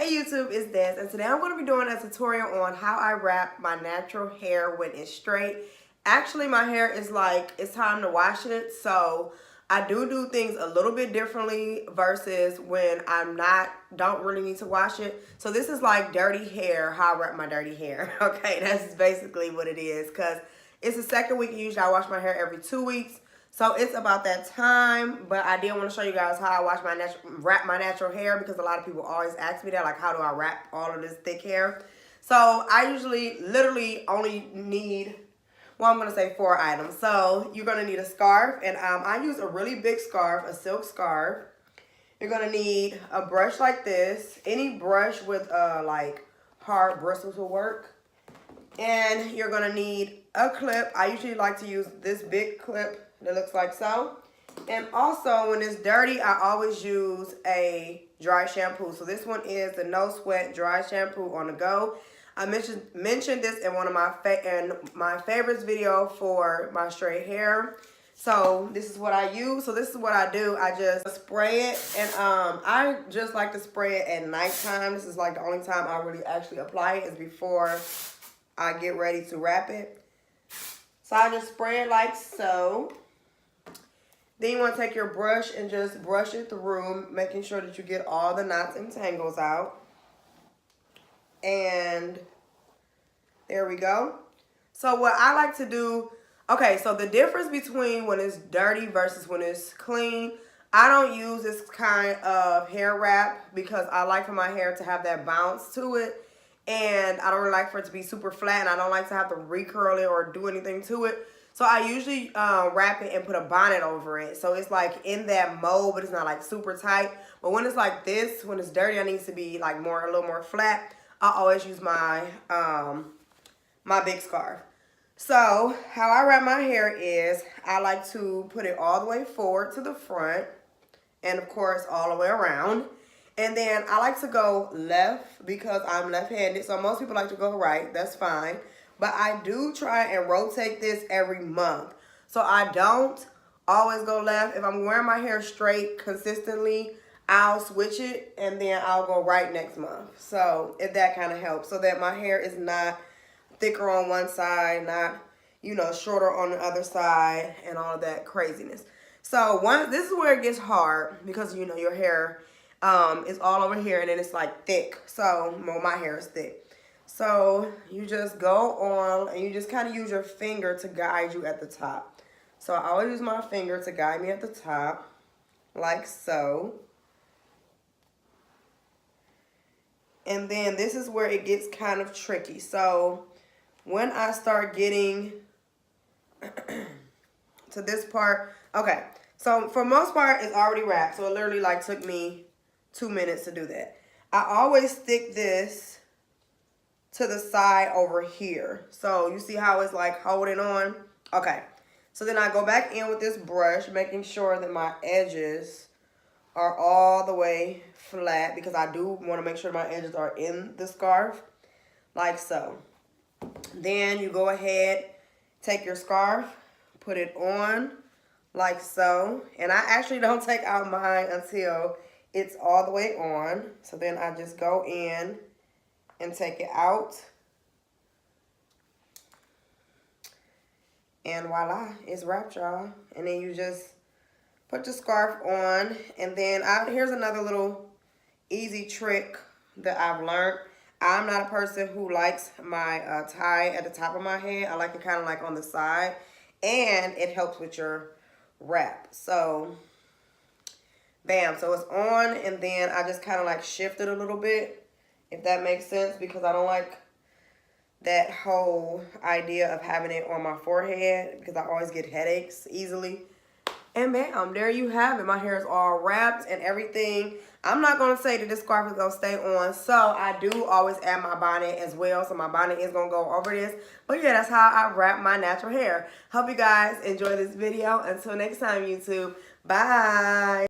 Hey YouTube, it's Des, and today I'm going to be doing a tutorial on how I wrap my natural hair when it's straight. Actually, my hair is like, it's time to wash it, so I do things a little bit differently versus when don't really need to wash it. So this is like dirty hair, how I wrap my dirty hair. Okay, that's basically what it is, because it's the second week. Usually I wash my hair every 2 weeks. So it's about that time, but I did want to show you guys how I wrap my natural hair, because a lot of people always ask me that, like, how do I wrap all of this thick hair? So I usually literally only need, well, I'm going to say 4 items. So you're going to need a scarf, and I use a really big scarf, a silk scarf. You're going to need a brush like this. Any brush with like hard bristles will work. And you're going to need a clip. I usually like to use this big clip that looks like so. And also, when it's dirty, I always use a dry shampoo. So this one is the No Sweat Dry Shampoo on the go. I mentioned this in one of my favorites video for my straight hair. So this is what I use. So this is what I do. I just spray it, and I just like to spray it at nighttime. This is like the only time I really actually apply it, is before I get ready to wrap it. So I just spray it like so. Then you want to take your brush and just brush it through, making sure that you get all the knots and tangles out. And there we go. So what I like to do, okay, so the difference between when it's dirty versus when it's clean, I don't use this kind of hair wrap because I like for my hair to have that bounce to it. And I don't really like for it to be super flat, and I don't like to have to recurl it or do anything to it. So I usually wrap it and put a bonnet over it. So it's like in that mold, but it's not like super tight. But when it's like this, when it's dirty, it needs to be like a little more flat. I always use my my big scarf. So how I wrap my hair is, I like to put it all the way forward to the front, and of course all the way around. And then I like to go left because I'm left-handed. So most people like to go right. That's fine. But I do try and rotate this every month. So I don't always go left. If I'm wearing my hair straight consistently, I'll switch it, and then I'll go right next month. So if that kind of helps, so that my hair is not thicker on one side, not, you know, shorter on the other side, and all of that craziness. So this is where it gets hard, because, you know, your hair is all over here, and then it's like thick. So, well, my hair is thick. So you just go on, and you just kind of use your finger to guide you at the top. So I always use my finger to guide me at the top, like so. And then this is where it gets kind of tricky. So when I start getting to this part, okay. So for most part, it's already wrapped. So it literally like took me 2 minutes to do that. I always stick this to the side over here. So you see how it's like holding on? Okay. So then I go back in with this brush, making sure that my edges are all the way flat, because I do want to make sure my edges are in the scarf, like so. Then you go ahead, take your scarf, put it on like so. And I actually don't take out mine until it's all the way on. So then I just go in and take it out, and voila, it's wrapped, y'all. And then you just put the scarf on, and then here's another little easy trick that I've learned. I'm not a person who likes my tie at the top of my head. I like it kind of like on the side, and it helps with your wrap. So bam, so it's on, and then I just kind of like shift it a little bit, if that makes sense, because I don't like that whole idea of having it on my forehead, because I always get headaches easily. And bam, there you have it. My hair is all wrapped and everything. I'm not going to say that this scarf is going to stay on, so I do always add my bonnet as well. So my bonnet is going to go over this. But yeah, that's how I wrap my natural hair. Hope you guys enjoy this video. Until next time, YouTube. Bye.